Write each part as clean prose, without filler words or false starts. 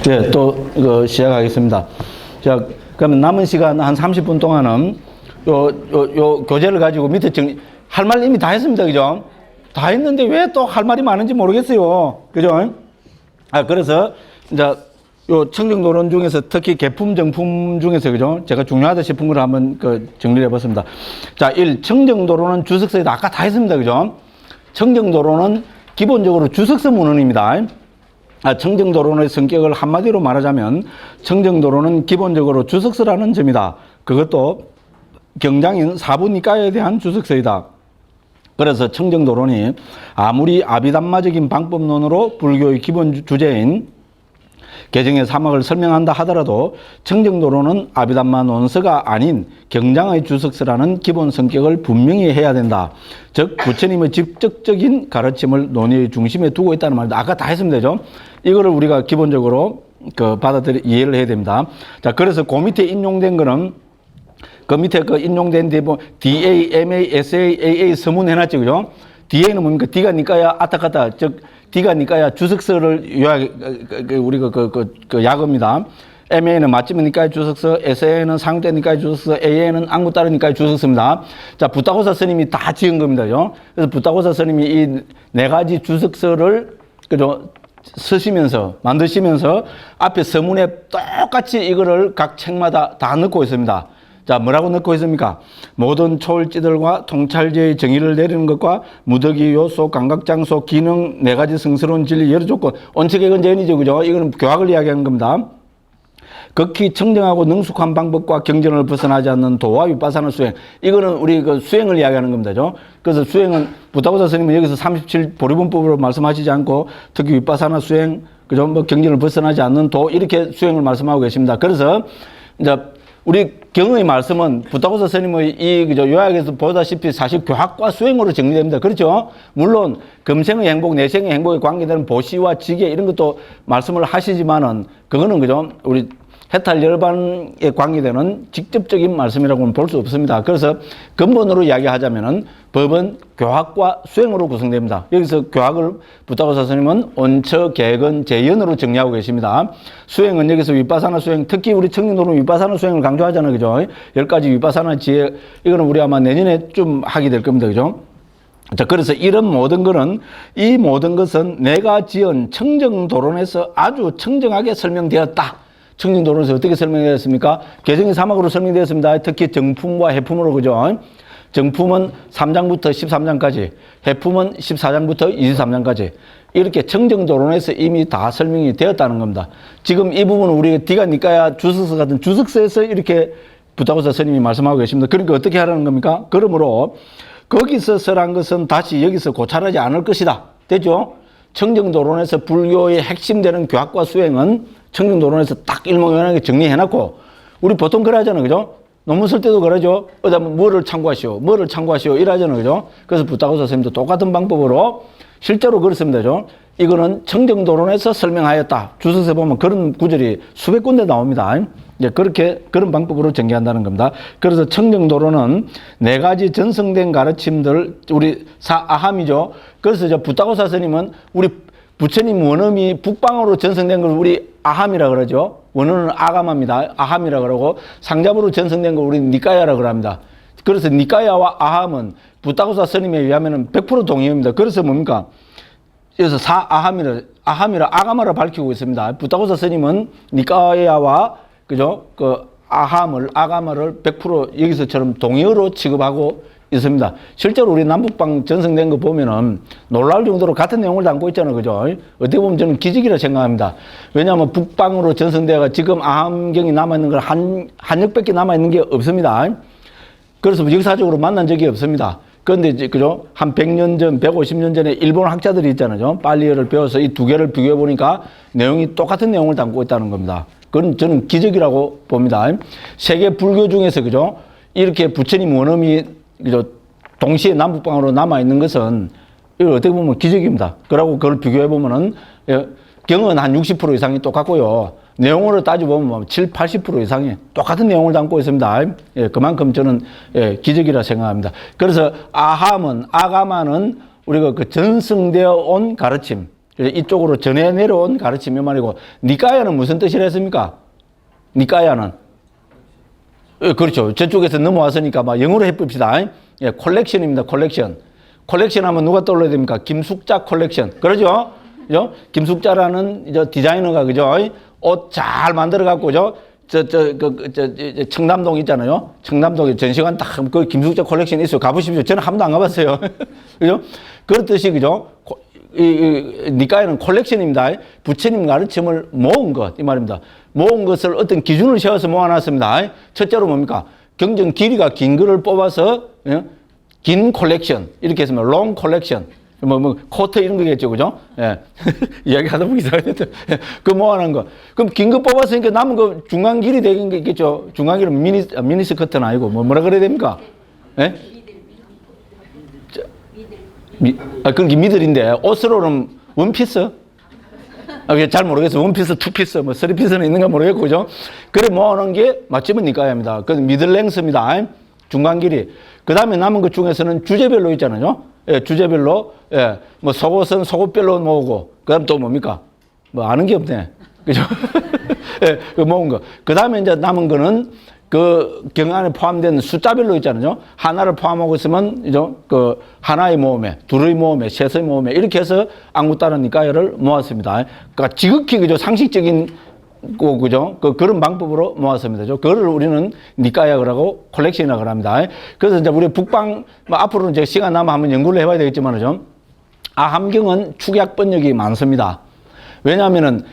네, 또 시작하겠습니다. 자, 그러면 남은 시간 한 30분 동안은 요 교재를 가지고 밑에 할 말 이미 다 했습니다. 그죠? 다 했는데 왜 또 할 말이 많은지 모르겠어요. 그죠? 그래서 이제 요 청정도론 중에서 특히 계품, 정품 중에서 그죠? 제가 중요하다 싶은 걸 한번 정리를 해봤습니다. 자, 1. 청정도로는 주석서이다. 아까 다 했습니다. 그죠? 청정도로는 기본적으로 주석서 문헌입니다. 청정도론의 성격을 한마디로 말하자면 청정도론은 기본적으로 주석서라는 점이다. 그것도 경장인 사부니까에 대한 주석서이다. 그래서 청정도론이 아무리 아비담마적인 방법론으로 불교의 기본 주제인 개정의 사막을 설명한다 하더라도 청정도론은 아비담마 논서가 아닌 경장의 주석서라는 기본 성격을 분명히 해야 된다. 즉 부처님의 직접적인 가르침을 논의의 중심에 두고 있다는 말입니다. 아까 다 했으면 되죠. 이거를 우리가 기본적으로 이해를 해야 됩니다. 자, 그래서 그 밑에 인용된 거는 그 밑에 인용된 데 DA, MA, SA, AA 서문 해놨죠. 그죠? DA는 뭡니까? D가 니까야 아타카타. 즉, D가 니까야 주석서를 우리가 약어입니다. MA는 맞지면 니까야 주석서, SA는 상대 니까야 주석서, AA는 앙구따르 니까야 주석서입니다. 자, 부타고사 스님이 다 지은 겁니다. 그죠? 그래서 부타고사 스님이 이 네 가지 주석서를, 그죠? 만드시면서 앞에 서문에 똑같이 이거를 각 책마다 다 넣고 있습니다. 자, 뭐라고 넣고 있습니까? 모든 초월지들과 통찰제의 정의를 내리는 것과 무더기 요소, 감각장소, 기능, 네 가지 성스러운 진리, 여러 조건, 온척의 제언이죠. 그죠? 이거는 교학을 이야기하는 겁니다. 극히 청정하고 능숙한 방법과 경전을 벗어나지 않는 도와 위파사나 수행. 이거는 우리 수행을 이야기하는 겁니다. 그래서 수행은 부타고사 스님은 여기서 37 보리본법으로 말씀하시지 않고 특히 위파사나 수행, 그죠? 경전을 벗어나지 않는 도, 이렇게 수행을 말씀하고 계십니다. 그래서 이제 우리 경의 말씀은 부타고사 스님의 요약에서 보다시피 사실 교학과 수행으로 정리됩니다. 그렇죠? 물론 금생의 행복, 내생의 행복에 관계되는 보시와 지계 이런 것도 말씀을 하시지만은 그거는 그죠? 우리 해탈 열반에 관계되는 직접적인 말씀이라고는 볼 수 없습니다. 그래서 근본으로 이야기하자면은 법은 교학과 수행으로 구성됩니다. 여기서 교학을 부타고사 스님은 온처, 개근, 재연으로 정리하고 계십니다. 수행은 여기서 위파사나 수행, 특히 우리 청정도는 위파사나 수행을 강조하잖아요. 그죠? 10가지 위파사나 지혜, 이거는 우리 아마 내년에 좀 하게 될 겁니다. 그죠? 자, 그래서 이런 모든 것은 내가 지은 청정도론에서 아주 청정하게 설명되었다. 청정도론에서 어떻게 설명되었습니까? 개정의 사막으로 설명되었습니다. 특히 정품과 해품으로, 그죠? 정품은 3장부터 13장까지, 해품은 14장부터 23장까지. 이렇게 청정도론에서 이미 다 설명이 되었다는 겁니다. 지금 이 부분은 우리 디가 니까야 주석서 같은 주석서에서 이렇게 부타고사 스님이 말씀하고 계십니다. 그러니까 어떻게 하라는 겁니까? 그러므로 거기서 설한 것은 다시 여기서 고찰하지 않을 것이다. 됐죠? 청정도론에서 불교의 핵심되는 교학과 수행은 청정도론에서 딱 일목요연하게 정리해놨고, 우리 보통 그래 하잖아요. 그죠? 논문 쓸 때도 그러죠? 뭐를 참고하시오. 이러잖아요. 그죠? 그래서 부타고사 선생님도 똑같은 방법으로 실제로 그렇습니다. 그죠? 이거는 청정도론에서 설명하였다. 주석서에 보면 그런 구절이 수백 군데 나옵니다. 그런 방법으로 전개한다는 겁니다. 그래서 청정도론은 네 가지 전성된 가르침들, 우리 아함이죠. 그래서 부타고사 스님은 우리 부처님 원음이 북방으로 전성된 걸 우리 아함이라 그러죠. 원어는 아가마입니다. 아함이라 그러고 상자부로 전성된 걸 우리 니까야라 그럽니다. 그래서 니까야와 아함은 부타고사 스님에 의하면 100% 동의입니다. 그래서 뭡니까? 그래서 아함이라 아가마를 밝히고 있습니다. 부타고사 스님은 니까야와 그죠? 아가마를 100% 여기서처럼 동의어로 취급하고 있습니다. 실제로 우리 남북방 전성된 거 보면은 놀라울 정도로 같은 내용을 담고 있잖아요. 그죠? 어떻게 보면 저는 기적이라 생각합니다. 왜냐하면 북방으로 전성대가 지금 아함경이 남아있는 걸 한역밖에 남아있는 게 없습니다. 그래서 역사적으로 만난 적이 없습니다. 그런데 이제, 그죠? 한 100년 전, 150년 전에 일본 학자들이 있잖아요. 빨리어를 배워서 이 두 개를 비교해보니까 내용이 똑같은 내용을 담고 있다는 겁니다. 그건 저는 기적이라고 봅니다. 세계 불교 중에서, 그죠? 이렇게 부처님 원음이 그죠? 동시에 남북방으로 남아있는 것은 이거 어떻게 보면 기적입니다. 그러고 그걸 비교해보면은 경은 한 60% 이상이 똑같고요. 내용으로 따져보면 7, 80% 이상이 똑같은 내용을 담고 있습니다. 그만큼 저는 기적이라 생각합니다. 그래서 아가마는 우리가 전승되어 온 가르침, 이쪽으로 전해 내려온 가르침이 말이고, 니까야는 무슨 뜻이라 했습니까? 니까야는. 그렇죠. 저쪽에서 넘어왔으니까 막 영어로 해봅시다. 예, 콜렉션입니다. 콜렉션. 콜렉션 하면 누가 떠올려야 됩니까? 김숙자 콜렉션. 그러죠? 그죠? 김숙자라는 디자이너가, 그죠? 옷 잘 만들어갖고, 그죠? 청담동 있잖아요. 청담동에 전시관 딱, 그 김숙자 콜렉션이 있어요. 가보십시오. 저는 한 번도 안 가봤어요. 그죠? 그렇듯이, 그죠? 니까야는 콜렉션입니다. 부처님 가르침을 모은 것, 이 말입니다. 모은 것을 어떤 기준을 세워서 모아놨습니다. 첫째로 뭡니까? 경전 길이가 긴 거를 뽑아서, 긴 콜렉션. 이렇게 했으면, 롱 콜렉션. 코트 이런 거겠죠, 그죠? 예. 이야기하다 보니 이상했는데. 그 모아놓은 거. 그럼 긴 거 뽑았으니까 남은 거 중간 길이 되는 게 있겠죠? 중간 길은 미니스커트는 아니고, 뭐라 그래야 됩니까? 예? 그게 미들인데, 옷으로는 원피스? 잘 모르겠어요. 원피스, 투피스, 뭐, 쓰리피스는 있는가 모르겠고, 그죠? 그래 모아놓은 게 맞지면 니까야입니다. 그래서 미들랭스입니다. 중간 길이. 그 다음에 남은 것 중에서는 주제별로 있잖아요. 예, 주제별로, 예, 뭐, 속옷은 속옷별로 모으고, 그 다음 또 뭡니까? 뭐, 아는 게 없네. 그죠? 예, 그 모은 거. 그 다음에 이제 남은 거는 그 경안에 포함된 숫자별로 있잖아요. 하나를 포함하고 있으면, 이제 그 하나의 모음에, 둘의 모음에, 셋의 모음에, 이렇게 해서 안구따른 니까야를 모았습니다. 그러니까 지극히, 그죠? 상식적인 그죠? 그런 방법으로 모았습니다. 그거를 우리는 니까야라고 콜렉션이라고 합니다. 그래서 이제 우리 북방, 뭐 앞으로는 제가 시간 남아 한번 연구를 해봐야 되겠지만은, 아함경은 축약 번역이 많습니다. 왜냐하면은,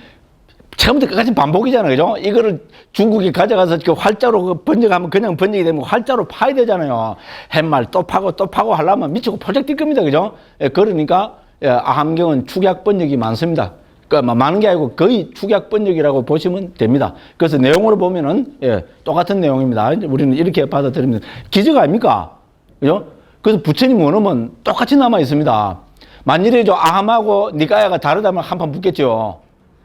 처음부터 끝까지 반복이잖아요. 그죠? 이거를 중국에 가져가서 그 활자로 번역하면 그냥 번역이 되면 활자로 파야 되잖아요. 햇말 또 파고 하려면 미치고 포작 뛸 겁니다. 그죠? 예, 그러니까, 예, 아함경은 축약 번역이 많습니다. 그러니까 많은 게 아니고 거의 축약 번역이라고 보시면 됩니다. 그래서 내용으로 보면은, 예, 똑같은 내용입니다. 우리는 이렇게 받아들입니다. 기적 아닙니까? 그죠? 그래서 부처님 원음은 똑같이 남아 있습니다. 만일에 아함하고 니까야가 다르다면 한판 붙겠죠.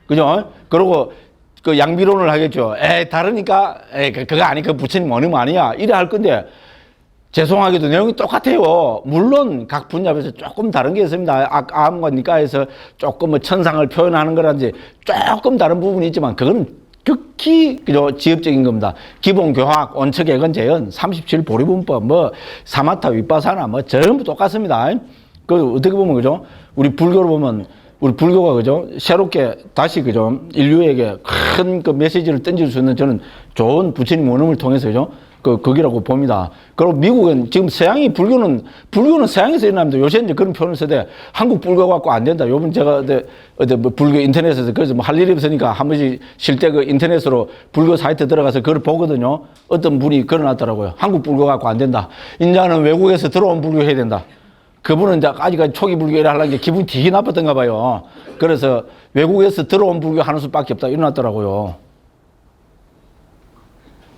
그죠? 그러고 그 양비론을 하겠죠. 다르니까, 그거 아니, 그 부처님 원음 아니야. 이래 할 건데, 죄송하게도 내용이 똑같아요. 물론 각 분야에서 조금 다른 게 있습니다. 아함과 니까야에서 조금 뭐 천상을 표현하는 거라든지 조금 다른 부분이 있지만 그거는 극히 그죠 지엽적인 겁니다. 기본 교학, 원칙, 예건, 재현, 37 보리분법, 뭐 사마타, 윗바사나 뭐 전부 똑같습니다. 그 어떻게 보면 그죠? 우리 불교로 보면 우리 불교가 그죠? 새롭게 다시 그죠? 인류에게 큰 그 메시지를 던질 수 있는 저는 좋은 부처님 원음을 통해서 그죠? 거기라고 봅니다. 그리고 미국은 지금 서양이 불교는 서양에서 일어납니다. 요새 이제 그런 표현을 쓰되 한국 불교 갖고 안 된다. 요번 제가 어디 뭐 불교 인터넷에서 그래서 뭐 할 일이 없으니까 한 번씩 쉴 때 그 인터넷으로 불교 사이트 들어가서 그걸 보거든요. 어떤 분이 걸어놨더라고요. 한국 불교 갖고 안 된다. 이제는 외국에서 들어온 불교 해야 된다. 그분은 이제 아직까지 초기 불교를 하려는 게 기분이 되게 나빴던가 봐요. 그래서 외국에서 들어온 불교 하는 수밖에 없다. 일어났더라고요.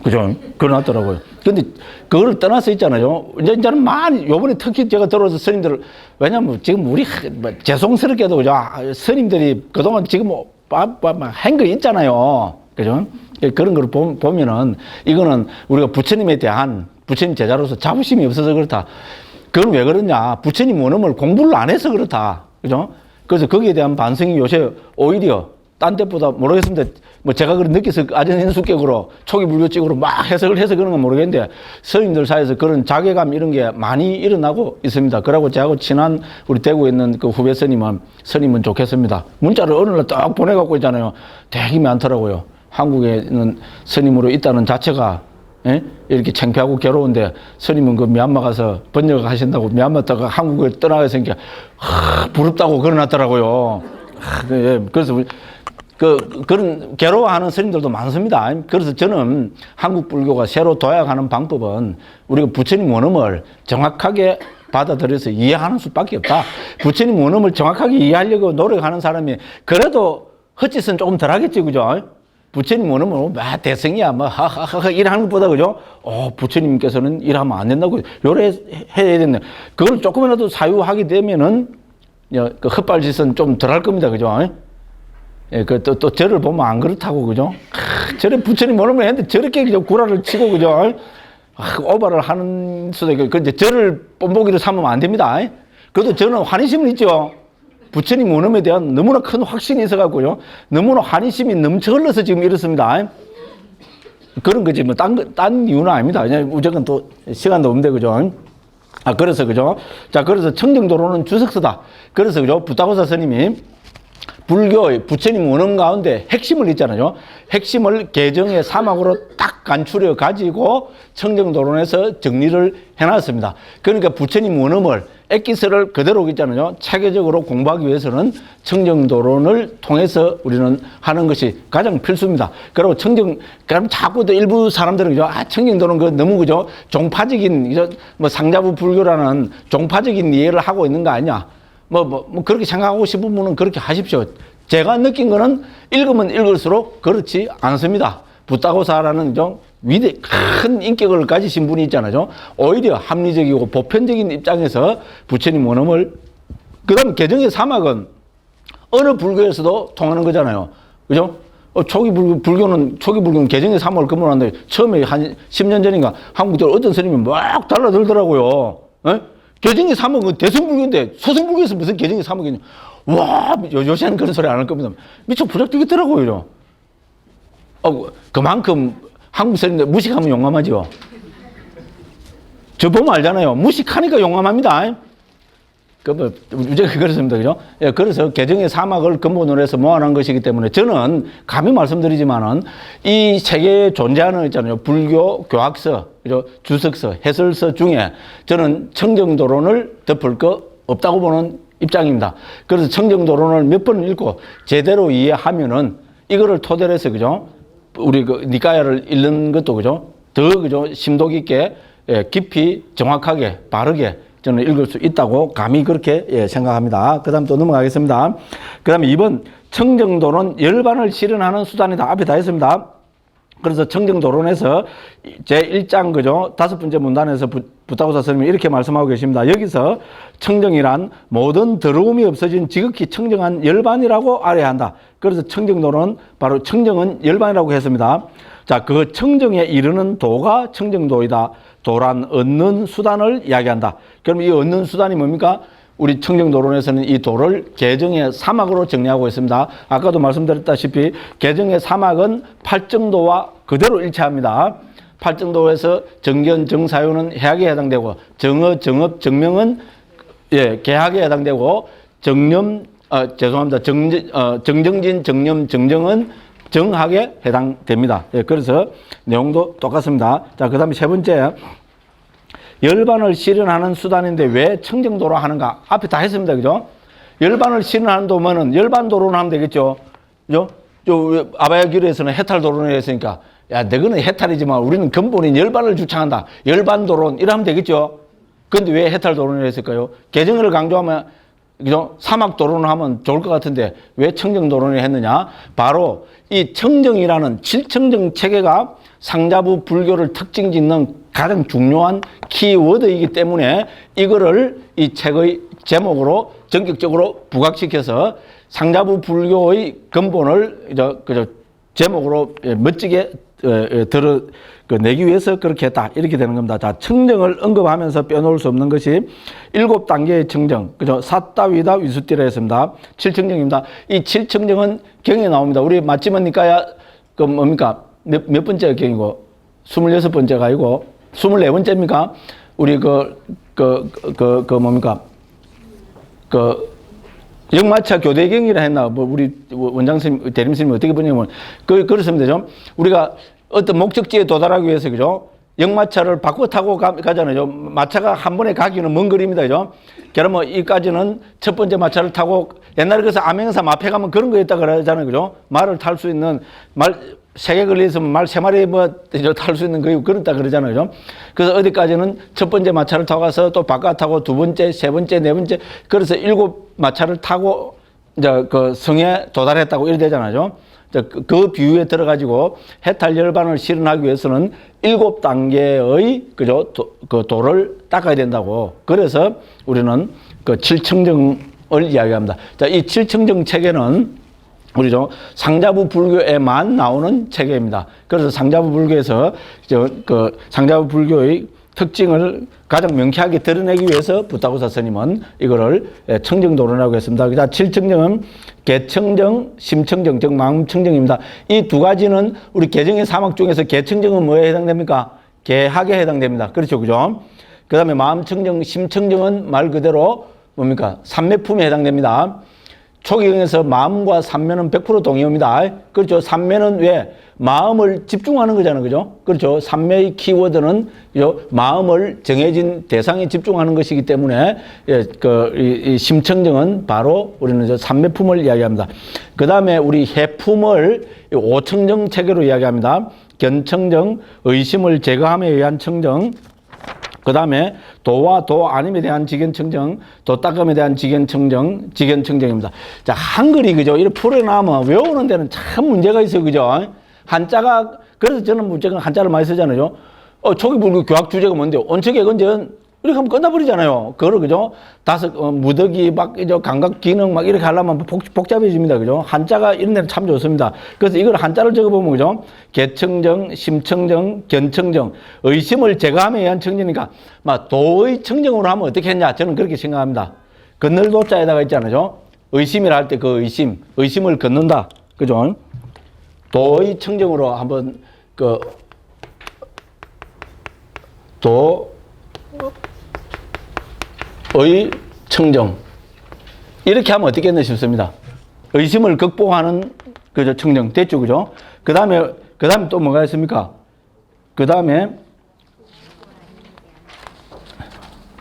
그죠? 그러놨더라고요. 근데 그걸 떠나서 있잖아요. 이제는 많이, 요번에 특히 제가 들어서 스님들, 왜냐면 지금 우리, 죄송스럽게도, 그죠? 스님들이 그동안 지금 한 거 있잖아요. 그죠? 그런 걸 보면은, 이거는 우리가 부처님에 대한, 부처님 제자로서 자부심이 없어서 그렇다. 그건 왜 그러냐? 부처님 원음을 공부를 안 해서 그렇다. 그죠? 그래서 거기에 대한 반성이 요새 오히려 딴 때보다 모르겠습니다. 뭐 제가 그런 느껴서 아전 수격으로 초기 불교적으로 막 해석을 해서 그런 건 모르겠는데 스님들 사이에서 그런 자괴감 이런 게 많이 일어나고 있습니다. 그러고 저하고 친한 우리 대구에 있는 그 후배 스님은 좋겠습니다. 문자를 어느 날 딱 보내갖고 있잖아요. 되게 많더라고요. 한국에 있는 스님으로 있다는 자체가 이렇게 창피하고 괴로운데 스님은 그 미얀마 가서 번역을 하신다고 미얀마 다가 한국을 떠나가서니까 부럽다고 그러놨더라고요. 그래서 그런 괴로워하는 스님들도 많습니다. 그래서 저는 한국 불교가 새로 도약하는 방법은 우리가 부처님 원음을 정확하게 받아들여서 이해하는 수밖에 없다. 부처님 원음을 정확하게 이해하려고 노력하는 사람이 그래도 헛짓은 조금 덜 하겠지, 그죠? 부처님 원음은 대승이야, 하하하 이러는 것보다, 그죠? 부처님께서는 이러면 안 된다고 요래 해야 된다. 그걸 조금이라도 사유하게 되면은 그 헛발짓은 좀 덜 할 겁니다, 그죠? 예, 또 저를 보면 안 그렇다고, 그죠? 저래 부처님 원음을 했는데 저렇게 그죠? 구라를 치고, 그죠? 오바를 하는 수도 있고, 근데 저를 뽐보기로 삼으면 안 됩니다. 그래도 저는 환희심은 있죠. 부처님 원음에 대한 너무나 큰 확신이 있어갖고요. 너무나 환희심이 넘쳐 흘러서 지금 이렇습니다. 그런 거지, 뭐, 딴 이유는 아닙니다. 그냥 무조건 또 시간도 없는데, 그죠? 그래서, 그죠? 자, 그래서 청정도로는 주석서다. 그래서, 그죠? 부타고사 스님이 불교의 부처님 원음 가운데 핵심을 있잖아요. 핵심을 개정의 사막으로 딱 간추려 가지고 청정도론에서 정리를 해놨습니다. 그러니까 부처님 원음을 엑기스를 그대로 있잖아요. 체계적으로 공부하기 위해서는 청정도론을 통해서 우리는 하는 것이 가장 필수입니다. 그리고 그럼 자꾸 또 일부 사람들은 그죠? 청정도론 그 너무 그죠? 종파적인, 그죠? 뭐 상자부 불교라는 종파적인 이해를 하고 있는 거 아니냐? 그렇게 생각하고 싶은 분은 그렇게 하십시오. 제가 느낀 거는 읽으면 읽을수록 그렇지 않습니다. 부타고사라는 좀 큰 인격을 가지신 분이 있잖아요. 오히려 합리적이고 보편적인 입장에서 부처님 원음을, 그 다음 개정의 사막은 어느 불교에서도 통하는 거잖아요. 그죠? 초기 불교는 개정의 사막을 근본하는데 처음에 한 10년 전인가 한국들 어떤 스님이 막 달라들더라고요. 개정의 사막은 대승불교인데 소승불교에서 무슨 개정의 사막이냐. 와, 요새는 그런 소리 안 할 겁니다. 미쳐 부적되겠더라고요. 그만큼 한국 스님들 무식하면 용감하죠. 저 보면 알잖아요. 무식하니까 용감합니다. 그렇습니다. 그죠? 예, 그래서 개정의 사막을 근본으로 해서 모아놓은 것이기 때문에 저는 감히 말씀드리지만은 이 세계에 존재하는 있잖아요. 불교 교학서, 그죠? 주석서, 해설서 중에 저는 청정도론을 덮을 거 없다고 보는 입장입니다. 그래서 청정도론을 몇 번 읽고 제대로 이해하면은 이거를 토대로 해서, 그죠? 우리 니까야를 읽는 것도, 그죠? 더, 그죠? 심도 깊게, 예, 깊이, 정확하게, 바르게 저는 읽을 수 있다고 감히 그렇게 생각합니다. 그 다음 또 넘어가겠습니다. 그 다음에 2번 청정도론 열반을 실현하는 수단이다. 앞에 다 했습니다. 그래서 청정도론에서 제1장 그죠? 5번째 문단에서 부타고사 스님이 이렇게 말씀하고 계십니다. 여기서 청정이란 모든 더러움이 없어진 지극히 청정한 열반이라고 알아야 한다. 그래서 청정도론 바로 청정은 열반이라고 했습니다. 자, 그 청정에 이르는 도가 청정도이다. 도란 얻는 수단을 이야기한다. 그럼 이 얻는 수단이 뭡니까? 우리 청정도론에서는 이 도를 개정의 사막으로 정리하고 있습니다. 아까도 말씀드렸다시피 개정의 사막은 팔정도와 그대로 일치합니다. 팔정도에서 정견, 정사유는 해학에 해당되고 정어, 정업, 정명은 개학에 해당되고 정정진, 정념, 정정은 정학에 해당됩니다. 그래서 내용도 똑같습니다. 자, 그 다음에 세 번째, 열반을 실현하는 수단인데 왜 청정도로 하는가? 앞에 다 했습니다. 그죠? 열반을 실현하는 도면은 열반도로는 하면 되겠죠? 그죠? 아바야기르에서는 해탈도론을 했으니까, 야, 너희는 해탈이지만 우리는 근본인 열반을 주창한다. 열반도론, 이러면 되겠죠? 근데 왜 해탈도론을 했을까요? 개정을 강조하면, 그죠? 사막도론을 하면 좋을 것 같은데 왜 청정도론을 했느냐? 바로 이 청정이라는 칠청정 체계가 상자부 불교를 특징 짓는 가장 중요한 키워드이기 때문에 이거를 이 책의 제목으로 전격적으로 부각시켜서 상자부 불교의 근본을 제목으로 멋지게 내기 위해서 그렇게 했다. 이렇게 되는 겁니다. 자, 청정을 언급하면서 빼놓을 수 없는 것이 7단계의 청정. 그죠? 사따위다 위수띠라 했습니다. 7청정입니다. 이 7청정은 경에 나옵니다. 우리 맞지만니까야, 뭡니까? 몇 번째 경이고, 26번째가 아니고, 24번째입니까? 우리 뭡니까? 역마차 교대경이라 했나? 우리 원장스님, 대림스님이 어떻게 보냐면, 그렇습니다. 좀. 우리가 어떤 목적지에 도달하기 위해서, 그죠? 역마차를 바꿔 타고 가잖아요. 마차가 한 번에 가기는 먼 거리입니다. 그죠? 그러면 이까지는 첫 번째 마차를 타고, 옛날에 그래서 암행사 마패 가면 그런 거 있다 그러잖아요. 그죠? 말을 탈 수 있는, 세 개 걸려있으면 말 세 마리 탈 수 있는 거 그렇다 그러잖아요. 그죠? 그래서 어디까지는 첫 번째 마차를 타고 가서 또 바깥 타고 두 번째, 세 번째, 네 번째, 그래서 7마차를 타고 이제 그 성에 도달했다고 이래 되잖아요. 그 비유에 들어가지고 해탈 열반을 실현하기 위해서는 7단계의 그죠? 도를 닦아야 된다고. 그래서 우리는 그 7청정을 이야기합니다. 자, 이 7청정 체계는 우리죠. 상자부 불교에만 나오는 체계입니다. 그래서 상자부 불교에서 상자부 불교의 특징을 가장 명쾌하게 드러내기 위해서 부타고사 스님은 이거를 청정도론이라고 했습니다. 자, 7청정은 개청정, 심청정, 즉 마음청정입니다. 이 두 가지는 우리 개정의 사막 중에서 개청정은 뭐에 해당됩니까? 개학에 해당됩니다. 그렇죠, 그죠? 그 다음에 마음청정, 심청정은 말 그대로 뭡니까? 삼매품에 해당됩니다. 초기경에서 마음과 삼매는 100% 동의어입니다. 그렇죠. 삼매는 왜? 마음을 집중하는 거잖아요. 그죠? 그렇죠. 삼매의 키워드는 마음을 정해진 대상에 집중하는 것이기 때문에 이 심청정은 바로 우리는 저 삼매품을 이야기합니다. 그 다음에 우리 해품을 오청정 체계로 이야기합니다. 견청정, 의심을 제거함에 의한 청정, 그 다음에 도와 도 아님에 대한 직견청정, 도닦음에 대한 직견청정입니다. 자, 한글이 그죠? 이렇게 풀어나면 외우는 데는 참 문제가 있어요. 그죠? 한자가, 그래서 저는 무조건 한자를 많이 쓰잖아요. 초기불교 교학 주제가 뭔데요? 원칙의건전 이렇게 하면 끝나버리잖아요. 그걸, 그죠? 무더기, 감각, 기능, 이렇게 하려면 복잡해집니다. 그죠? 한자가 이런 데는 참 좋습니다. 그래서 이걸 한자를 적어보면, 그죠? 개청정, 심청정, 견청정, 의심을 제거함에 의한 청정이니까, 도의 청정으로 하면 어떻게 했냐? 저는 그렇게 생각합니다. 건널 도자에다가 있잖아요. 의심이라 할 때 그 의심을 걷는다. 그죠? 도의 청정으로 한번, 의 청정 이렇게 하면 어떻겠나 싶습니다. 의심을 극복하는 그죠 청정 됐죠, 그죠? 그 다음에 또 뭐가 있습니까? 그 다음에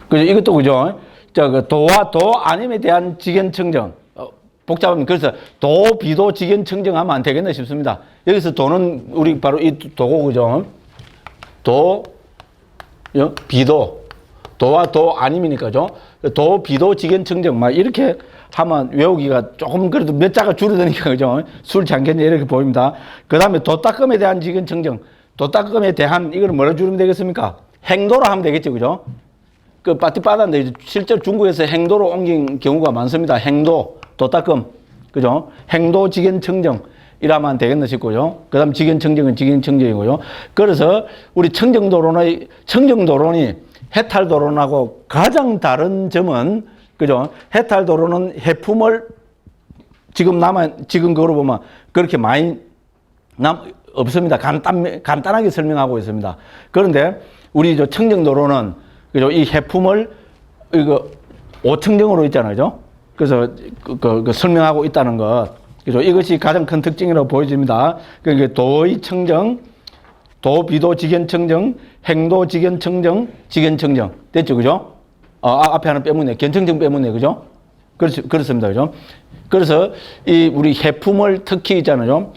그죠 이것도 그죠? 도와 도 아님에 대한 직견청정 복잡합니다. 그래서 도 비도 직견청정하면 안 되겠나 싶습니다. 여기서 도는 우리 바로 이 도고 그죠? 도 비도 도와 도 아님이니까죠. 도, 비도, 직견청정, 이렇게 하면 외우기가 조금 그래도 몇 자가 줄어드니까, 그죠? 술지 않겠냐, 이렇게 보입니다. 그 다음에 도닦음에 대한 직견청정. 도닦음에 대한, 이걸 뭐라 줄이면 되겠습니까? 행도로 하면 되겠죠, 그죠? 빠띠빠다인데, 실제로 중국에서 행도로 옮긴 경우가 많습니다. 행도, 도닦음, 그죠? 행도, 직견청정. 이라면 되겠나 싶고요. 그 다음 직견청정은 직견청정이고요. 그래서 우리 청정도론이 해탈도론하고 가장 다른 점은, 그죠? 해탈도론은 해품을 지금 그거로 보면 그렇게 많이 없습니다. 간단하게 설명하고 있습니다. 그런데 우리 저 청정도론은, 그죠? 이 해품을, 오청정으로 있잖아요. 그래서 설명하고 있다는 것. 그죠? 이것이 가장 큰 특징이라고 보여집니다. 그러니까 도의 청정, 도, 비도, 직견청정, 행도, 직견청정, 직견청정. 됐죠? 그죠? 앞에 하나 빼문에, 견청정 빼문에, 그죠? 그렇습니다. 그죠? 그래서 우리 해품을 특히 있잖아요.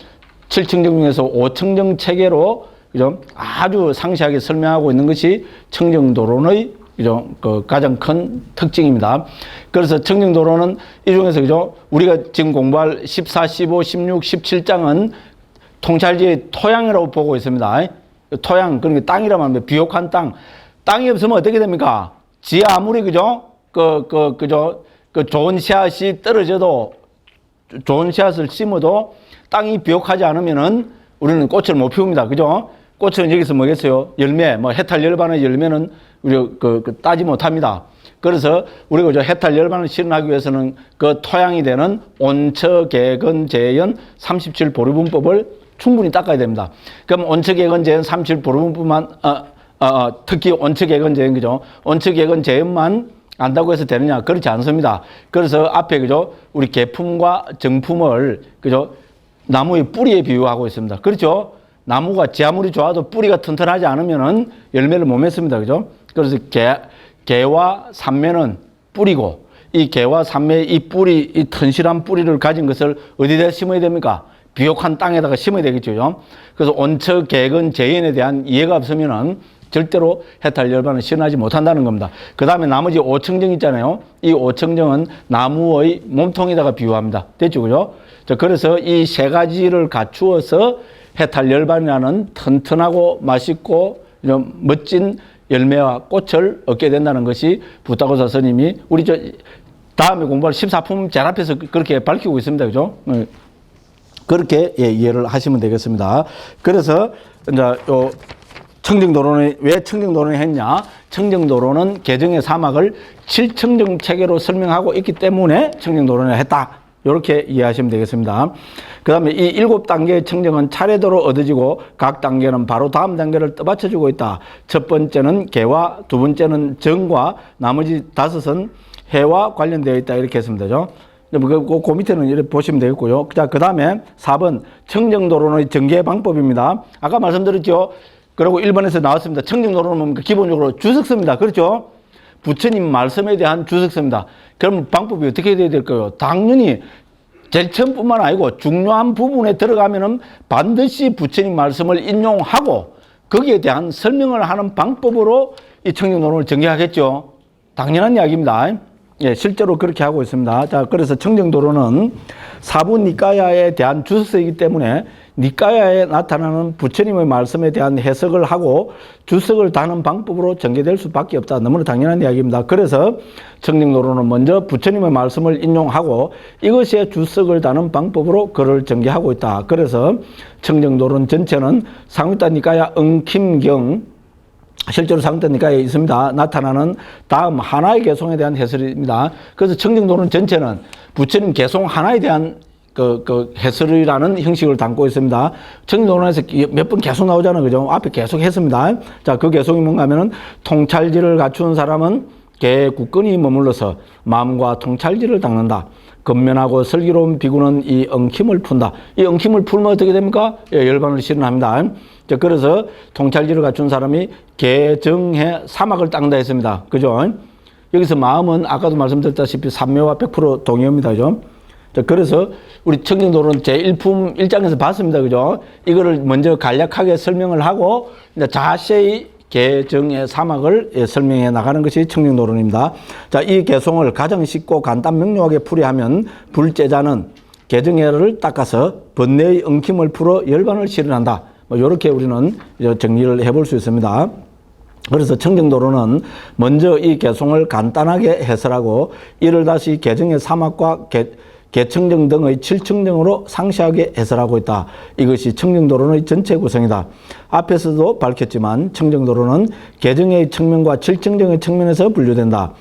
7청정 중에서 5청정 체계로, 그죠? 아주 상세하게 설명하고 있는 것이 청정도론의, 그죠? 가장 큰 특징입니다. 그래서 청정도론은 이 중에서, 그죠? 우리가 지금 공부할 14, 15, 16, 17장은 통찰지의 토양이라고 보고 있습니다. 토양, 그러니까 땅이라고 하면 비옥한 땅. 땅이 없으면 어떻게 됩니까? 지 아무리, 그죠? 그죠? 좋은 씨앗이 떨어져도, 좋은 씨앗을 심어도 땅이 비옥하지 않으면은 우리는 꽃을 못 피웁니다. 그죠? 꽃은 여기서 뭐겠어요? 열매, 해탈 열반의 열매는 우리 따지 못합니다. 그래서 우리가 저 해탈 열반을 실현하기 위해서는 그 토양이 되는 온처, 개근, 재연 37보리분법을 충분히 닦아야 됩니다. 그럼 온처, 개근, 재연 37보리분법만, 특히 온처, 개근, 재연, 그죠? 온처, 개근, 재연만 안다고 해서 되느냐? 그렇지 않습니다. 그래서 앞에, 그죠? 우리 개품과 정품을, 그죠? 나무의 뿌리에 비유하고 있습니다. 그렇죠? 나무가 지 아무리 좋아도 뿌리가 튼튼하지 않으면은 열매를 못 맺습니다. 그죠? 그래서 개와 삼매는 뿌리고, 이 개와 삼매의 이 뿌리, 이 튼실한 뿌리를 가진 것을 어디다 심어야 됩니까? 비옥한 땅에다가 심어야 되겠죠. 그래서 온처, 개근, 재연에 대한 이해가 없으면은 절대로 해탈 열반을 실현하지 못한다는 겁니다. 그 다음에 나머지 5청정 있잖아요. 이 5청정은 나무의 몸통에다가 비유합니다. 됐죠? 그죠? 그래서 이 세 가지를 갖추어서 해탈 열반이라는 튼튼하고 맛있고 좀 멋진 열매와 꽃을 얻게 된다는 것이 부타고사 스님이 우리 다음에 공부할 14품 제 앞에서 그렇게 밝히고 있습니다. 그죠? 그렇게 이해를 하시면 되겠습니다. 그래서 이제 청정도론이 왜 청정도론이 했냐? 청정도론은 개정의 사막을 7청정 체계로 설명하고 있기 때문에 청정도론을 했다. 이렇게 이해하시면 되겠습니다. 그 다음에 이 7단계의 청정은 차례대로 얻어지고 각 단계는 바로 다음 단계를 떠받쳐주고 있다. 첫 번째는 개와, 두 번째는 정과, 나머지 5은 해와 관련되어 있다. 이렇게 했으면 되죠. 그 밑에는 이렇게 보시면 되겠고요. 자, 그 다음에 4번 청정도론의 전개 방법입니다. 아까 말씀드렸죠. 그리고 1번에서 나왔습니다. 청정도론은 뭡니까? 기본적으로 주석서입니다. 그렇죠? 부처님 말씀에 대한 주석서입니다. 그럼 방법이 어떻게 돼야 될까요? 당연히 제일 처음뿐만 아니고 중요한 부분에 들어가면은 반드시 부처님 말씀을 인용하고 거기에 대한 설명을 하는 방법으로 이 청정도론을 전개하겠죠. 당연한 이야기입니다. 예, 실제로 그렇게 하고 있습니다. 자, 그래서 청정도론은 사부 니까야에 대한 주석서이기 때문에 니까야에 나타나는 부처님의 말씀에 대한 해석을 하고 주석을 다는 방법으로 전개될 수밖에 없다. 너무나 당연한 이야기입니다. 그래서 청정도론은 먼저 부처님의 말씀을 인용하고 이것의 주석을 다는 방법으로 글을 전개하고 있다. 그래서 청정도론 전체는 상유타 니까야 응킴경 실제로 상유타 니까야에 있습니다. 나타나는 다음 하나의 개송에 대한 해설입니다. 그래서 청정도론 전체는 부처님 개송 하나에 대한 해설이라는 형식을 담고 있습니다. 청정도론에서 몇 번 계속 나오잖아요. 그죠? 앞에 계속 했습니다. 자, 그 개송이 뭔가 하면은 통찰지를 갖춘 사람은 개 굳건히 머물러서 마음과 통찰지를 닦는다. 근면하고 슬기로운 비구는 이 엉킴을 푼다. 이 엉킴을 풀면 어떻게 됩니까? 예, 열반을 실현합니다. 자, 그래서 통찰지를 갖춘 사람이 개정해 사막을 닦는다 했습니다. 그죠? 여기서 마음은 아까도 말씀드렸다시피 삼매와 100% 동의합니다. 그죠? 자, 그래서 우리 청정도론 제1품 1장에서 봤습니다. 그죠? 이거를 먼저 간략하게 설명을 하고 이제 자세히 개정의 사막을 설명해 나가는 것이 청정도론입니다. 자, 이 개송을 가장 쉽고 간단 명료하게 풀이하면 불제자는 개정해를 닦아서 번뇌의 엉킴을 풀어 열반을 실현한다. 뭐 이렇게 우리는 정리를 해볼 수 있습니다. 그래서 청정도론은 먼저 이 개송을 간단하게 해설하고 이를 다시 개정의 사막과 개청정 등의 7청정으로 상세하게 해설하고 있다. 이것이 청정도론의 전체 구성이다. 앞에서도 밝혔지만 청정도론은 개정의 측면과 7청정의 측면에서 분류된다.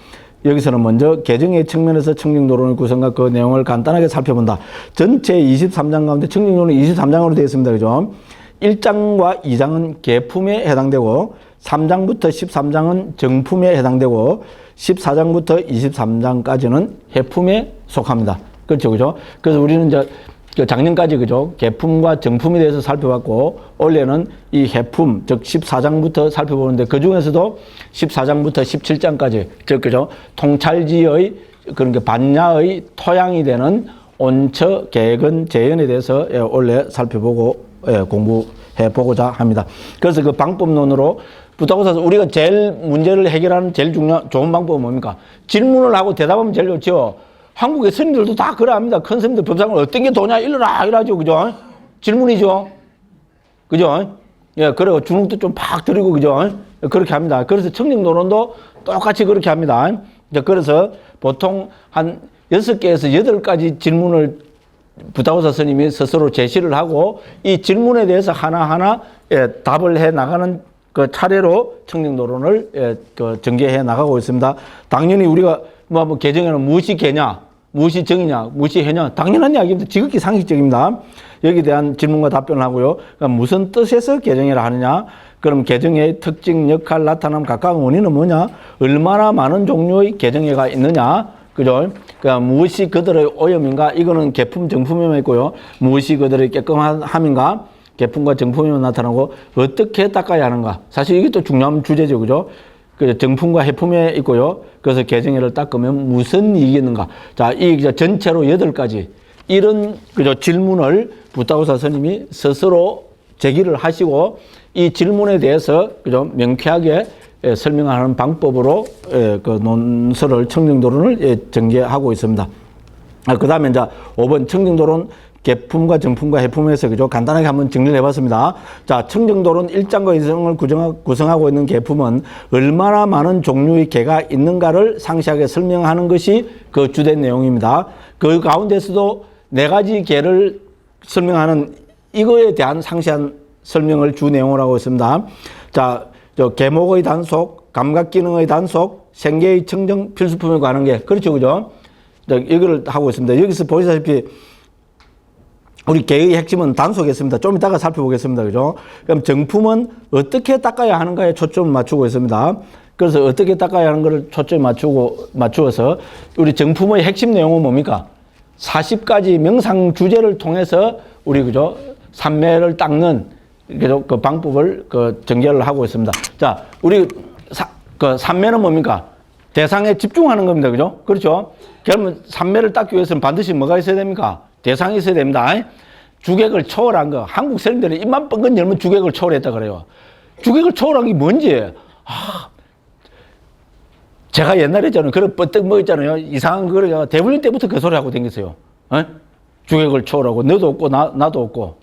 여기서는 먼저 개정의 측면에서 청정도론의 구성과 그 내용을 간단하게 살펴본다. 전체 23장 가운데 청정도론은 23장으로 되어 있습니다. 그죠? 1장과 2장은 개품에 해당되고 3장부터 13장은 정품에 해당되고 14장부터 23장까지는 해품에 속합니다. 그렇죠, 그죠? 그래서 우리는 이제 작년까지 그죠? 개품과 정품에 대해서 살펴봤고 올해는 이 해품, 즉 14장부터 살펴보는데 그 중에서도 14장부터 17장까지 즉 그죠? 통찰지의 그런 게 반야의 토양이 되는 온처, 개근, 재연에 대해서 올해 살펴보고 공부해 보고자 합니다. 그래서 그 방법론으로 부타고사에서 우리가 제일 문제를 해결하는 제일 좋은 방법은 뭡니까? 질문을 하고 대답하면 제일 좋죠. 한국의 스님들도 다 그래 합니다. 큰 스님들 법상을 어떤 게 도냐 이러라 이러죠. 그죠? 질문이죠. 그죠? 예, 그리고 주눅도 좀 팍 들이고 그죠? 그렇게 합니다. 그래서 청정도론도 똑같이 그렇게 합니다. 그래서 보통 한 6개에서 8가지 질문을 부타고사 스님이 스스로 제시를 하고 이 질문에 대해서 하나하나 답을 해 나가는 그 차례로 청정도론을 전개해 나가고 있습니다. 당연히 우리가 뭐 개정에는 무엇이 개냐, 무엇이 정이냐, 무엇이 해냐 당연한 이야기입니다. 지극히 상식적입니다. 여기에 대한 질문과 답변을 하고요. 그러니까 무슨 뜻에서 개정해라 하느냐, 그럼 개정의 특징, 역할, 나타남, 각각 원인은 뭐냐, 얼마나 많은 종류의 개정해가 있느냐, 그죠? 그러니까 무엇이 그들의 오염인가, 이거는 개품, 정품에만 있고요. 무엇이 그들의 깨끗함인가, 개품과 정품에만 나타나고 어떻게 닦아야 하는가. 사실 이게 또 중요한 주제죠, 그죠? 그 정품과 해품에 있고요. 그래서 개정해를 닦으면 무슨 이익이 있는가. 자, 이 전체로 8가지 이런 그죠 질문을 부타고사 스님이 스스로 제기를 하시고 이 질문에 대해서 그죠 명쾌하게 설명하는 방법으로 그 논설을 청정도론을 전개하고 있습니다. 그 다음에 이제 5번 청정도론 개품과 정품과 해품에서 그죠 간단하게 한번 정리를 해봤습니다. 자, 청정도론 1장과 2장을 구성하고 있는 개품은 얼마나 많은 종류의 개가 있는가를 상세하게 설명하는 것이 그 주된 내용입니다. 그 가운데서도 4가지 개를 설명하는 이거에 대한 상세한 설명을 주 내용으로 하고 있습니다. 자, 계목의 단속, 감각 기능의 단속, 생계의 청정 필수품에 관한 게, 그렇죠, 그죠? 이거를 하고 있습니다. 여기서 보시다시피, 우리 개의 핵심은 단속이었습니다. 좀 이따가 살펴보겠습니다. 그죠? 그럼 정품은 어떻게 닦아야 하는가에 초점을 맞추고 있습니다. 그래서 어떻게 닦아야 하는 것을 초점을 맞추어서, 우리 정품의 핵심 내용은 뭡니까? 40가지 명상 주제를 통해서 우리, 그죠? 삼매를 닦는, 그죠? 그 방법을 전개를 하고 있습니다. 자, 우리 삼매는 뭡니까? 대상에 집중하는 겁니다. 그죠? 그렇죠? 그러면 삼매를 닦기 위해서는 반드시 뭐가 있어야 됩니까? 대상이 있어야 됩니다. 주객을 초월한 거. 한국 사람들은 입만 뻥긋 열면 주객을 초월했다 그래요. 주객을 초월한 게 뭔지. 제가 옛날에 저는 그런 뻗떡 뭐 있잖아요. 이상한 거를 대불린 때부터 그 소리 하고 다녔어요. 주객을 초월하고 너도 없고 나도 없고.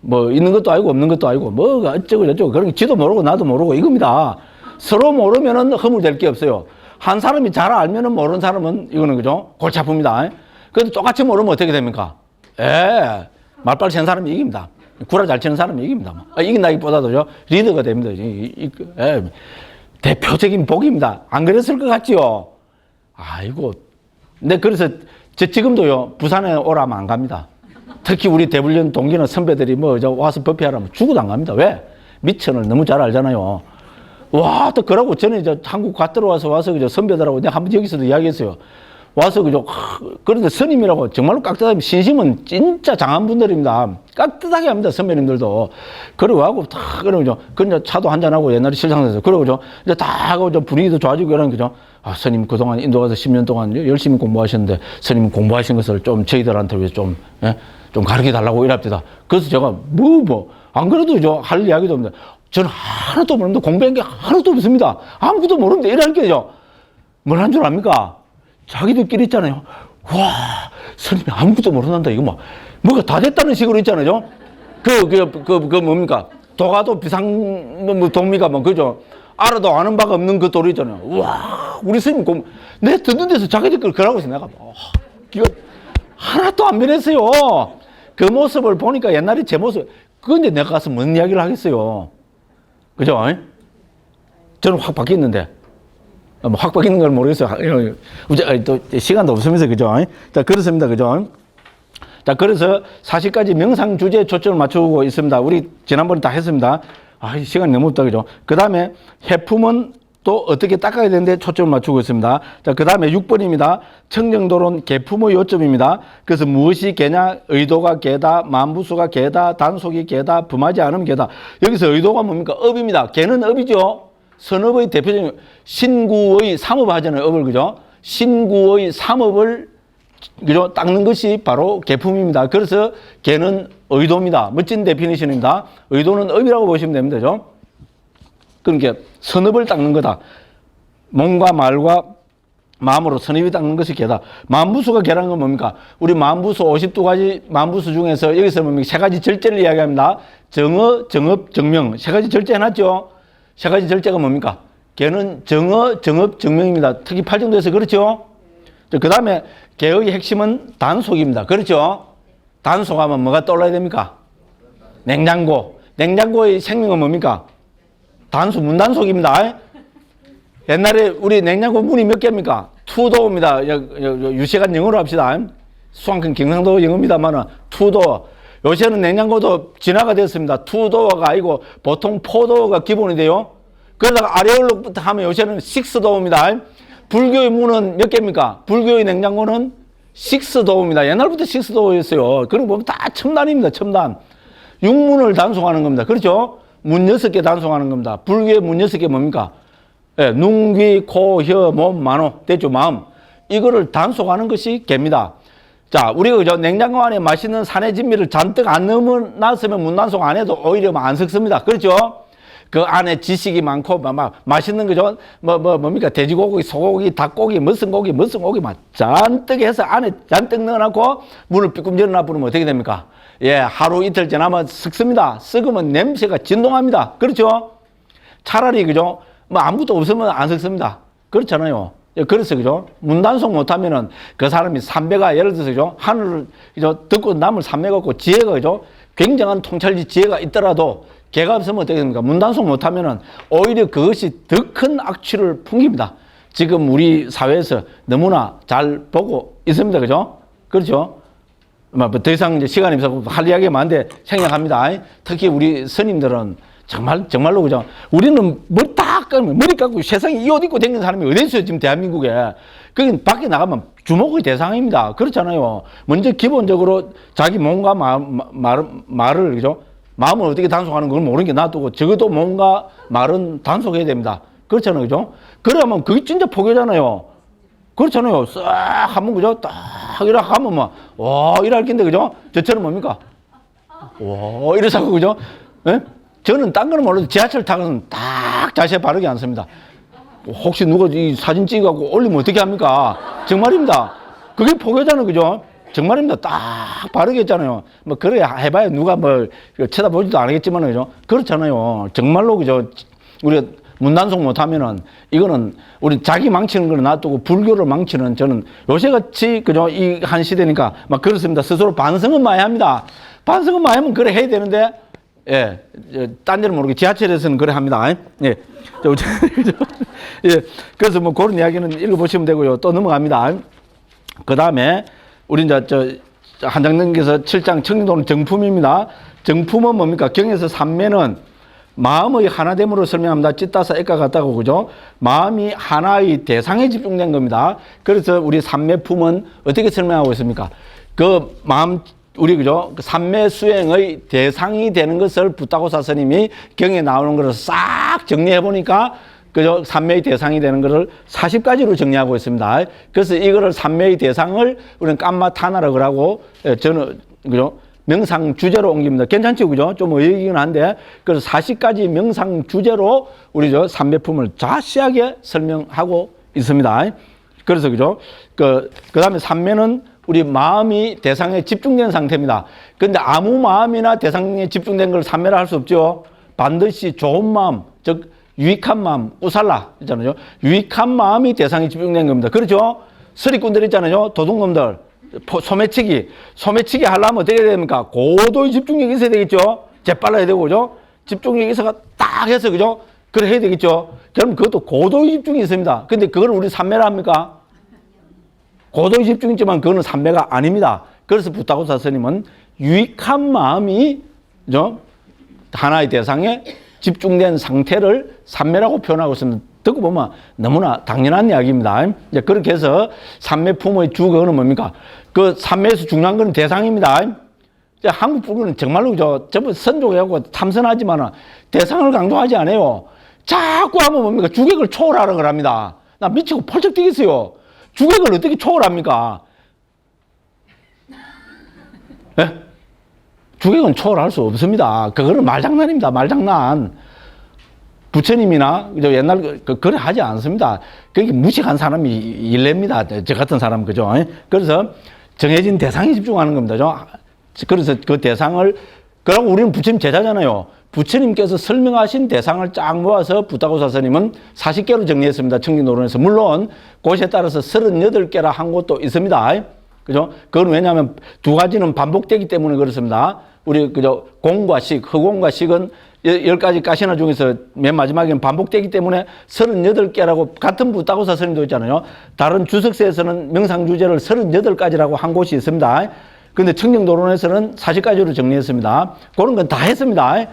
뭐 있는 것도 아니고 없는 것도 아니고 뭐가 어쩌고 저쩌고 그런 게 지도 모르고 나도 모르고 이겁니다. 서로 모르면은 허물될 게 없어요. 한 사람이 잘 알면은 모르는 사람은 이거는 그죠? 골치 아픕니다. 그래도 똑같이 모르면 어떻게 됩니까? 말빨 센 사람이 이깁니다. 구라 잘 치는 사람이 이깁니다. 이긴다기보다도요, 리더가 됩니다. 대표적인 복입니다. 안 그랬을 것 같지요? 아이고. 근데 그래서 지금도요, 부산에 오라면 안 갑니다. 특히 우리 대불련 동기나 선배들이 와서 법회하라면 죽어도 안 갑니다. 왜? 미천을 너무 잘 알잖아요. 와, 또 그러고 전에 한국 갓 들어와서 그저 선배들하고 내가 한번 여기서도 이야기했어요. 와서 그저 그런데 스님이라고 정말로 깍듯하게 신심은 진짜 장한 분들입니다. 깍듯하게 합니다. 선배님들도. 그러고 하고 다 그러죠. 그냥 차도 한잔하고 옛날에 실상에서 그러고죠. 이제 다 하고 좀 분위기도 좋아지고 이러는 거죠. 스님 그동안 인도 가서 10년 동안 열심히 공부하셨는데 스님 공부하신 것을 좀 저희들한테 왜 좀 가르쳐 달라고 이랍니다. 그래서 제가 안 그래도 할 이야기도 없는데 저는 하나도 모르는데 공부한 게 하나도 없습니다. 아무것도 모르는데 이러는 게죠. 뭘 한 줄 압니까? 자기들끼리 있잖아요. 와, 스님이 아무것도 모른단다. 이거 뭐가 다 됐다는 식으로 있잖아요. 뭡니까? 도가도 동미가 그죠? 알아도 아는 바가 없는 그 도리 있잖아요. 와, 우리 스님 내 듣는 데서 자기들끼리 그러고 있어. 내가 이거 하나도 안 변했어요. 그 모습을 보니까 옛날에 제 모습, 그건데 내가 가서 뭔 이야기를 하겠어요. 그죠? 저는 확 바뀌었는데. 확 바뀌는 걸 모르겠어요. 또 시간도 없으면서, 그죠? 자, 그렇습니다. 그죠? 자, 그래서 40가지 명상 주제에 초점을 맞추고 있습니다. 우리 지난번에 다 했습니다. 시간이 너무 없다. 그죠? 그 다음에 해품은 또 어떻게 닦아야 되는데 초점을 맞추고 있습니다. 자, 그 다음에 6번입니다. 청정도론 개품의 요점입니다. 그래서 무엇이 개냐? 의도가 개다, 만부수가 개다, 단속이 개다, 범하지 않으면 개다. 여기서 의도가 뭡니까? 업입니다. 개는 업이죠. 선업의 대표적인 신구의 삼업 하잖아요. 업을, 그죠? 신구의 삼업을, 그죠? 닦는 것이 바로 개품입니다. 그래서 개는 의도입니다. 멋진 데피니션입니다. 의도는 업이라고 보시면 됩니다. 그죠? 그러니까 선업을 닦는 거다. 몸과 말과 마음으로 선업이 닦는 것이 개다. 만부수가 개라는 건 뭡니까? 우리 만부수 52가지 만부수 중에서 여기서 뭡니까? 세 가지 절제를 이야기합니다. 정어, 정업, 정명. 세 가지 절제 해놨죠? 세 가지 절제가 뭡니까? 개는 정어, 정업, 정명입니다. 특히 팔정도에서 그렇죠? 그 다음에 개의 핵심은 단속입니다. 그렇죠? 단속하면 뭐가 떠올라야 됩니까? 냉장고. 냉장고의 생명은 뭡니까? 문단속입니다. 옛날에 우리 냉장고 문이 몇 개입니까? 투도어입니다. 유시간 영어로 합시다. 수강큰 경상도 영어입니다만 투도어. 요새는 냉장고도 진화가 됐습니다. 투도어가 아니고 보통 포도어가 기본이 돼요. 그러다가 아래올로부터 하면 요새는 식스도어입니다. 불교의 문은 몇 개입니까? 불교의 냉장고는 식스도어입니다. 옛날부터 식스도어였어요. 그리고 보면 다 첨단입니다. 첨단. 육문을 단속하는 겁니다. 그렇죠? 문 6개 단속하는 겁니다. 불교의 문 6개 뭡니까? 눈, 귀, 코, 혀, 몸, 만호, 됐죠? 마음. 이거를 단속하는 것이 개입니다. 자, 우리가 그죠? 냉장고 안에 맛있는 산의 진미를 잔뜩 안 넣어놨으면 문단속 안 해도 오히려 안 섞습니다. 그렇죠? 그 안에 지식이 많고, 맛있는 거죠? 뭡니까? 돼지고기, 소고기, 닭고기, 무슨 고기 잔뜩 해서 안에 잔뜩 넣어놓고 문을 삐꿈 열어놔버리면 어떻게 됩니까? 하루 이틀 지나면 썩습니다. 썩으면 냄새가 진동합니다. 그렇죠? 차라리, 그죠? 아무것도 없으면 안 썩습니다. 그렇잖아요. 그래서, 그죠? 문단속 못하면은 그 사람이 삼배가 예를 들어서, 그죠? 하늘을, 그죠? 듣고 남을 삼배 갖고 지혜가, 그죠? 굉장한 통찰지 지혜가 있더라도 개가 없으면 어떻게 됩니까? 문단속 못하면은 오히려 그것이 더 큰 악취를 풍깁니다. 지금 우리 사회에서 너무나 잘 보고 있습니다. 그죠? 그렇죠? 더 이상 이제 시간이 없어서 할 이야기가 많은데 생략합니다. 특히 우리 스님들은 정말로 그죠? 우리는 머리 딱 감으면 머리 감고 세상에 이 옷 입고 다니는 사람이 어디 있어요? 지금 대한민국에. 그게 밖에 나가면 주목의 대상입니다. 그렇잖아요. 먼저 기본적으로 자기 몸과 말을 그죠? 마음을 어떻게 단속하는 걸 모르는 게 놔두고 적어도 몸과 말은 단속해야 됩니다. 그렇잖아요. 그죠? 그러면 그게 진짜 포교잖아요. 그렇잖아요. 싹 하면 그죠? 딱 이렇게 하면 막, 와, 이럴 낀데 그죠? 저처럼 뭡니까? 와, 이래서 그죠? 예? 저는 딴 거는 몰라도 지하철 타고는 딱 자세 바르게 앉습니다. 혹시 누가 이 사진 찍어갖고 올리면 어떻게 합니까? 정말입니다. 그게 포교잖아요. 그죠? 정말입니다. 딱 바르게 했잖아요. 뭐, 그래 해봐야 누가 뭐 쳐다보지도 않겠지만, 그죠? 그렇잖아요. 정말로, 그죠? 우리가 문단속 못하면은, 이거는 우리 자기 망치는 걸 놔두고 불교를 망치는 저는 요새같이, 그죠? 이 한 시대니까 막 그렇습니다. 스스로 반성은 많이 합니다. 반성은 많이 하면 그래 해야 되는데, 예, 딴 데는 모르게 지하철에서는 그래 합니다. 예. 예. 그래서 뭐 그런 이야기는 읽어보시면 되고요. 또 넘어갑니다. 그 다음에, 우리 이제 한장 넘겨서 7장 청정도는 정품입니다. 정품은 뭡니까? 경에서 삼매는 마음의 하나됨으로 설명합니다. 찢다사 액과 같다고, 그죠? 마음이 하나의 대상에 집중된 겁니다. 그래서 우리 삼매품은 어떻게 설명하고 있습니까? 그 마음, 우리, 그죠? 그 삼매 수행의 대상이 되는 것을 붓다고사 스님이 경에 나오는 것을 싹 정리해 보니까, 그죠? 삼매의 대상이 되는 것을 40가지로 정리하고 있습니다. 그래서 이거를 삼매의 대상을 우리는 깜마타나라고 하고, 저는, 그죠? 명상 주제로 옮깁니다. 괜찮죠? 그죠? 좀 의의긴 한데, 그래서 40가지 명상 주제로 우리 삼매품을 자세하게 설명하고 있습니다. 그래서, 그죠? 그 다음에 삼매는 우리 마음이 대상에 집중된 상태입니다. 근데 아무 마음이나 대상에 집중된 걸 삼매라 할 수 없죠. 반드시 좋은 마음, 즉, 유익한 마음, 우살라 있잖아요. 유익한 마음이 대상에 집중된 겁니다. 그렇죠? 서리꾼들 있잖아요. 도둑놈들. 소매치기 하려면 어떻게 해야 됩니까? 고도의 집중력이 있어야 되겠죠? 재빨라야 되고, 그죠? 집중력이 있어가 딱 해서, 그죠? 그래 해야 되겠죠? 그럼 그것도 고도의 집중이 있습니다. 근데 그걸 우리 삼매라 합니까? 고도의 집중이 있지만 그거는 삼매가 아닙니다. 그래서 붓다고사 스님은 유익한 마음이, 그죠? 하나의 대상에 집중된 상태를 삼매라고 표현하고 있습니다. 듣고 보면 너무나 당연한 이야기입니다. 이제 그렇게 해서 삼매품의 주거는 뭡니까? 그 삼매에서 중요한 건 대상입니다. 이제 한국 불교는 정말로 전부 선조하고 참선하지만 대상을 강조하지 않아요. 자꾸 하면 뭡니까? 주객을 초월하라고 합니다. 나 미치고 펄쩍 뛰겠어요. 주객을 어떻게 초월합니까? 예? 주객은 초월할 수 없습니다. 그거는 말장난입니다. 말장난. 부처님이나 옛날 그래 하지 않습니다. 그게 무식한 사람이 일렙니다. 저 같은 사람, 그죠? 그래서 정해진 대상에 집중하는 겁니다. 그래서 그 대상을, 그러고 우리는 부처님 제자잖아요. 부처님께서 설명하신 대상을 쫙 모아서 붓다고사 스님은 40개로 정리했습니다. 청진노론에서. 물론 곳에 따라서 38개라 한 곳도 있습니다. 그죠? 그건 왜냐하면 두 가지는 반복되기 때문에 그렇습니다. 우리 그죠? 공과 식, 허공과 식은 10가지 가시나 중에서 맨 마지막에는 반복되기 때문에 38개라고 같은 붓다고사 스님도 있잖아요. 다른 주석서에서는 명상주제를 38가지라고 한 곳이 있습니다. 근데 청정도론에서는 40가지로 정리했습니다. 그런 건 다 했습니다.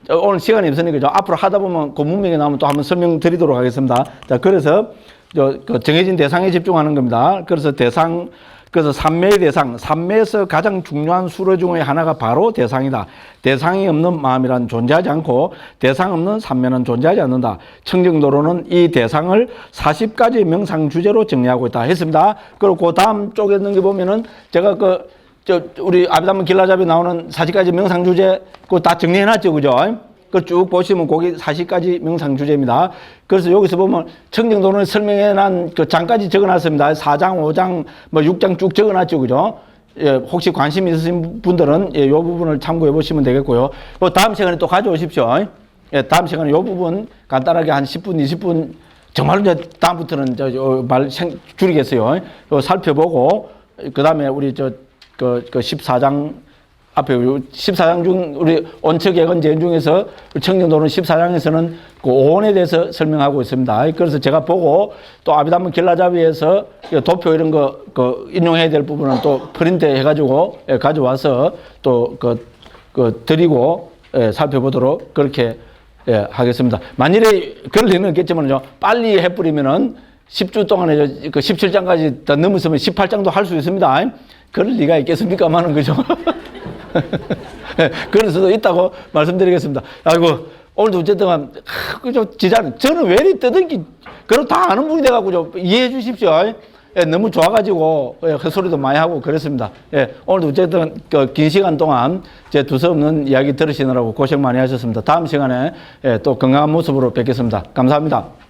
오늘 시간이 없으니까 그죠? 앞으로 하다 보면 그 문맥에 나오면 또 한번 설명드리도록 하겠습니다. 자, 그래서 그 정해진 대상에 집중하는 겁니다. 그래서 그래서 삼매의 대상, 삼매에서 가장 중요한 수로 중의 하나가 바로 대상이다. 대상이 없는 마음이란 존재하지 않고 대상 없는 삼매는 존재하지 않는다. 청정도로는 이 대상을 40가지 명상 주제로 정리하고 있다 했습니다. 그리고 그 다음 쪽에 넘겨보면은 제가 우리 아비담 길라잡이 나오는 40가지 명상 주제 그거 다 정리해놨죠, 그죠? 그 쭉 보시면 거기 40가지 명상 주제입니다. 그래서 여기서 보면 청정도론에 설명해놓은 그 장까지 적어놨습니다. 4장, 5장, 뭐 6장 쭉 적어놨죠, 그죠? 예, 혹시 관심 있으신 분들은 이 부분을 참고해 보시면 되겠고요. 다음 시간에 또 가져오십시오. 예, 다음 시간에 이 부분 간단하게 한 10분, 20분 정말로 이제 다음부터는 말 줄이겠어요. 살펴보고 그 다음에 우리 그 14장 앞에 14장 중 우리 온척예건 제인 중에서 청정도론 14장에서는 그 오온에 대해서 설명하고 있습니다. 그래서 제가 보고 또 아비담문 길라잡이에서 도표 이런 거 그 인용해야 될 부분은 또 프린트 해가지고 가져와서 또 그 드리고 살펴보도록 그렇게 하겠습니다. 만일에 그럴 리는 없겠지만요, 빨리 해버리면은 10주 동안에 그 17장까지 더 넘었으면 18장도 할 수 있습니다. 그럴 리가 있겠습니까만은, 그죠? 그럴 수도 있다고 말씀드리겠습니다. 아이고, 오늘도 어쨌든, 그죠? 저는 왜 이리 떠든기, 그걸 다 아는 분이 돼가지고 좀 이해해 주십시오. 너무 좋아가지고, 헛소리도 많이 하고 그랬습니다. 오늘도 어쨌든, 긴 시간 동안 제 두서없는 이야기 들으시느라고 고생 많이 하셨습니다. 다음 시간에 또 건강한 모습으로 뵙겠습니다. 감사합니다.